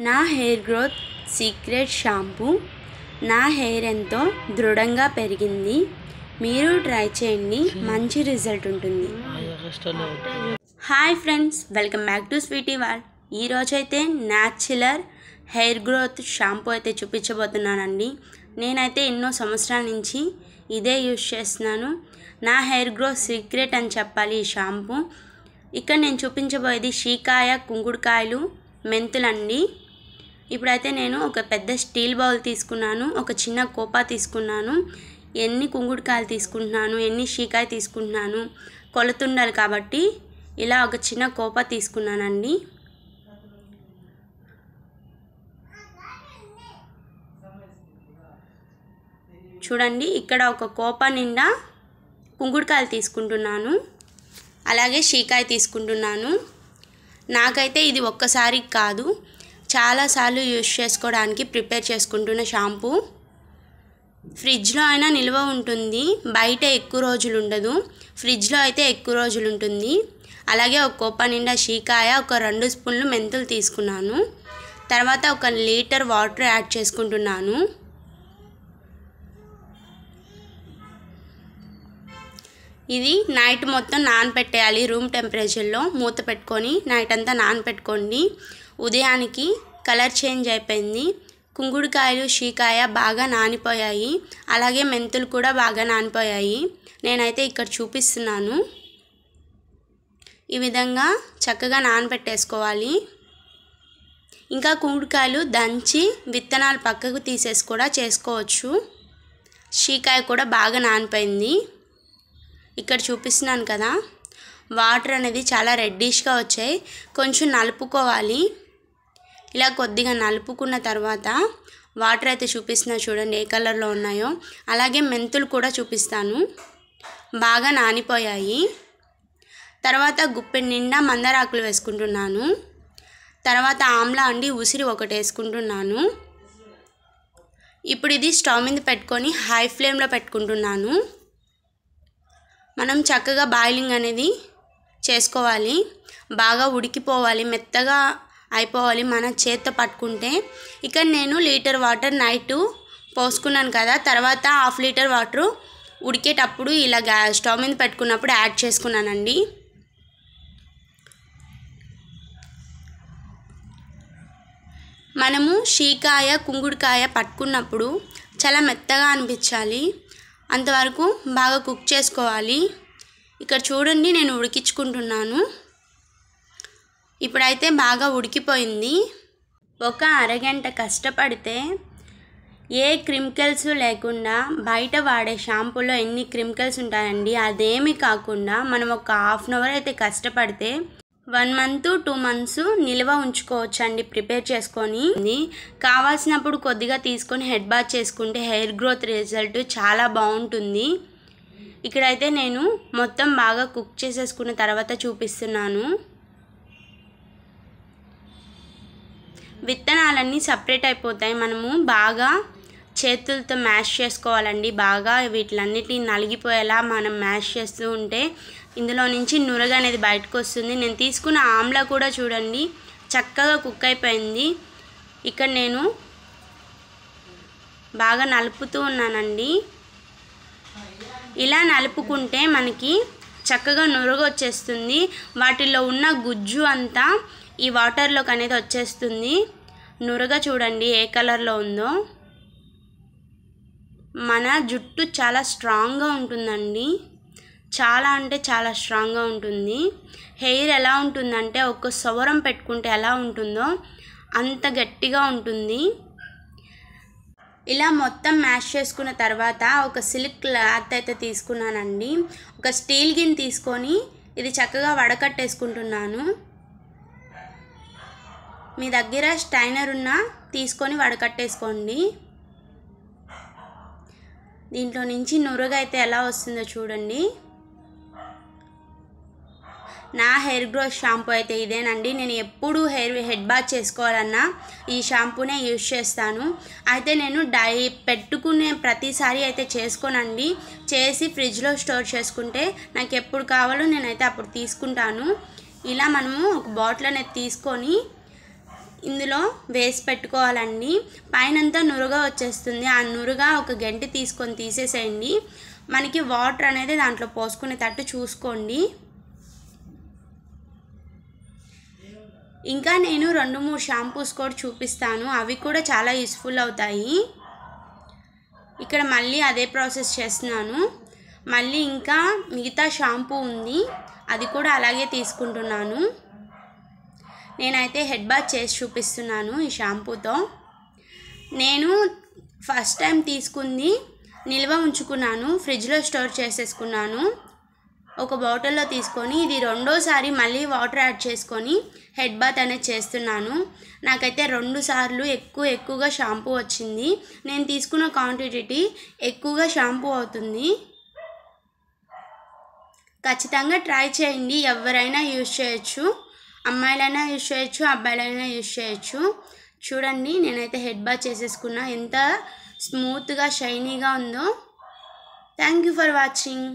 నా hair growth secret shampoo నా hair ఎంతో దృఢంగా పెరిగింది. మీరు ట్రై చేయండి, మంచి రిజల్ట్ ఉంటుంది. Hi friends, welcome back to Sweety World. ఈరోజైతే న్యాచురల్ హెయిర్ గ్రోత్ షాంపూ అయితే చూపించబోతున్నానండి. నేనైతే ఎన్నో సంవత్సరాల నుంచి ఇదే యూజ్ చేస్తున్నాను. నా హెయిర్ గ్రోత్ సీక్రెట్ అని చెప్పాలి ఈ షాంపూ. ఇక్కడ నేను చూపించబోయేది షీకాయ, కుంకుడుకాయలు, మెంతులండి. ఇప్పుడైతే నేను ఒక పెద్ద స్టీల్ బౌల్ తీసుకున్నాను, ఒక చిన్న కోపా తీసుకున్నాను. ఎన్ని కుంకుడుకాయలు తీసుకుంటున్నాను, ఎన్ని షీకాయ తీసుకుంటున్నాను కొలుతుండాలి కాబట్టి ఇలా ఒక చిన్న కోపా తీసుకున్నానండి. చూడండి, ఇక్కడ ఒక కోపా నిండా కుంకుడుకాయలు తీసుకుంటున్నాను, అలాగే షీకాయ తీసుకుంటున్నాను. నాకైతే ఇది ఒక్కసారి కాదు, చాలాసార్లు యూజ్ చేసుకోవడానికి ప్రిపేర్ చేసుకుంటున్న షాంపూ. ఫ్రిడ్జ్లో అయినా నిల్వ ఉంటుంది, బయట ఎక్కువ రోజులు ఉండదు, ఫ్రిడ్జ్లో అయితే ఎక్కువ రోజులు ఉంటుంది. అలాగే ఒక కోపా నిండా షీకాయ, ఒక 2 స్పూన్లు మెంతులు తీసుకున్నాను. తర్వాత 1 లీటర్ వాటర్ యాడ్ చేసుకుంటున్నాను. ఇది నైట్ మొత్తం నానపెట్టేయాలి. రూమ్ టెంపరేచర్లో మూత పెట్టుకొని నైట్ అంతా నానపెట్టుకోండి. ఉదయానికి కలర్ చేంజ్ అయిపోయింది. కుంకుడుకాయలు, షీకాయ బాగా నానిపోయాయి, అలాగే మెంతులు కూడా బాగా నానిపోయాయి. నేనైతే ఇక్కడ చూపిస్తున్నాను. ఈ విధంగా చక్కగా నానబెట్టేసుకోవాలి. ఇంకా కుంకుడుకాయలు దంచి విత్తనాలు పక్కకు తీసేసి కూడా చేసుకోవచ్చు. షీకాయ కూడా బాగా నానిపోయింది. ఇక్కడ చూపిస్తున్నాను కదా, వాటర్ అనేది చాలా రెడ్డిష్గా వచ్చాయి. కొంచెం నలుపుకోవాలి. ఇలా కొద్దిగా నలుపుకున్న తర్వాత వాటర్ అయితే చూపిస్తున్నా, చూడండి ఏ కలర్లో ఉన్నాయో. అలాగే మెంతులు కూడా చూపిస్తాను, బాగా నానిపోయాయి. తర్వాత గుప్పెడు నిండా మందారాకులు వేసుకుంటున్నాను. తర్వాత ఆమ్లా అండి ఉసిరి ఒకటి వేసుకుంటున్నాను. ఇప్పుడు ఇది స్టవ్ మీద పెట్టుకొని హై ఫ్లేమ్లో పెట్టుకుంటున్నాను. మనం చక్కగా బాయిలింగ్ అనేది చేసుకోవాలి, బాగా ఉడికిపోవాలి, మెత్తగా అయిపోవాలి మన చేత్తో పట్టుకుంటే. ఇక్కడ నేను లీటర్ వాటర్ నైట్ పోసుకున్నాను కదా, తర్వాత 1/2 లీటర్ వాటర్ ఉడికేటప్పుడు ఇలా స్టవ్ మీద పెట్టుకున్నప్పుడు యాడ్ చేసుకున్నానండి. మనము షీకాయ, కుంకుడుకాయ పట్టుకున్నప్పుడు చాలా మెత్తగా అనిపించాలి, అంతవరకు బాగా కుక్ చేసుకోవాలి. ఇక్కడ చూడండి, నేను ఉడికించుకుంటున్నాను. ఇప్పుడైతే బాగా ఉడికిపోయింది. ఒక అరగంట కష్టపడితే ఏ కెమికల్స్ లేకుండా బయట వాడే షాంపూలో ఎన్ని కెమికల్స్ ఉంటాయండి, అదేమీ కాకుండా మనం ఒక 1/2 అవర్ అయితే కష్టపడితే 1 మంత్ 2 మంత్స్ నిల్వ ఉంచుకోవచ్చండి ప్రిపేర్ చేసుకొని. కావాల్సినప్పుడు కొద్దిగా తీసుకొని హెడ్ బాత్ చేసుకుంటే హెయిర్ గ్రోత్ రిజల్ట్ చాలా బాగుంటుంది. ఇక్కడైతే నేను మొత్తం బాగా కుక్ చేసేసుకున్న తర్వాత చూపిస్తున్నాను. విత్తనాలన్నీ సపరేట్ అయిపోతాయి. మనము బాగా చేతులతో మ్యాష్ చేసుకోవాలండి. బాగా వీటిలన్నిటిని నలిగిపోయేలా మనం మ్యాష్ చేస్తూ ఉంటే ఇందులో నుంచి నురగ అనేది బయటకు వస్తుంది. నేను తీసుకున్న ఆమ్లా కూడా చూడండి చక్కగా కుక్ అయిపోయింది. ఇక్కడ నేను బాగా నలుపుతూ ఉన్నానండి. ఇలా నలుపుకుంటే మనకి చక్కగా నురగ వచ్చేస్తుంది. వాటిల్లో ఉన్న గుజ్జు అంతా ఈ వాటర్లోకి అనేది వచ్చేస్తుంది. నురగ చూడండి ఏ కలర్లో ఉందో. మన జుట్టు చాలా స్ట్రాంగ్గా ఉంటుందండి, చాలా అంటే చాలా స్ట్రాంగ్గా ఉంటుంది. హెయిర్ ఎలా ఉంటుందంటే ఒక సవరం పెట్టుకుంటే ఎలా ఉంటుందో అంత గట్టిగా ఉంటుంది. ఇలా మొత్తం మ్యాష్ చేసుకున్న తర్వాత ఒక సిల్క్ క్లాత్ అయితే తీసుకున్నానండి. ఒక స్టీల్ గిన్నె తీసుకొని ఇది చక్కగా వడకట్టేసుకుంటున్నాను. మీ దగ్గర స్టైనర్ ఉన్నా తీసుకొని వడకట్టేసుకోండి. దీంట్లో నుంచి నురగ అయితే ఎలా వస్తుందో చూడండి. నా హెయిర్ గ్రోత్ షాంపూ అయితే ఇదేనండి. నేను ఎప్పుడు హెడ్ బాత్ చేసుకోవాలన్నా ఈ షాంపూనే యూజ్ చేస్తాను. అయితే నేను పెట్టుకునే ప్రతిసారి అయితే చేసుకోనండి, చేసి ఫ్రిడ్జ్లో స్టోర్ చేసుకుంటే నాకు ఎప్పుడు కావాలో నేనైతే అప్పుడు తీసుకుంటాను. ఇలా మనము ఒక బాటిల్ అనేది తీసుకొని ఇందులో వేసి పెట్టుకోవాలండి. పైనంతా నురుగా వచ్చేస్తుంది. ఆ నురుగా ఒక గంటె తీసుకొని తీసేసేయండి. మనకి వాటర్ అనేది దాంట్లో పోసుకునేటట్టు చూసుకోండి. ఇంకా నేను 2-3 షాంపూస్ కూడా చూపిస్తాను. అవి కూడా చాలా యూస్ఫుల్ అవుతాయి. ఇక్కడ మళ్ళీ అదే ప్రాసెస్ చేస్తున్నాను. మళ్ళీ ఇంకా మిగతా షాంపూ ఉంది, అది కూడా అలాగే తీసుకుంటున్నాను. నేనైతే హెడ్ బాత్ చేసి చూపిస్తున్నాను ఈ షాంపూతో. నేను ఫస్ట్ టైం తీసుకుంది నిల్వ ఉంచుకున్నాను, ఫ్రిడ్జ్లో స్టోర్ చేసేసుకున్నాను. ఒక బాటిల్లో తీసుకొని ఇది రెండోసారి మళ్ళీ వాటర్ యాడ్ చేసుకొని హెడ్ బాత్ అనేది చేస్తున్నాను. నాకైతే 2 సార్లు ఎక్కువగా షాంపూ వచ్చింది. నేను తీసుకున్న క్వాంటిటీ ఎక్కువగా షాంపూ అవుతుంది. ఖచ్చితంగా ట్రై చేయండి. ఎవరైనా యూజ్ చేయొచ్చు, అమ్మాయిలైనా యూజ్ చేయొచ్చు, అబ్బాయిలైనా యూజ్ చేయొచ్చు. చూడండి, నేనైతే హెడ్ బాత్ చేసేసుకున్నా. ఎంత స్మూత్గా షైనీగా ఉందో. Thank you for watching.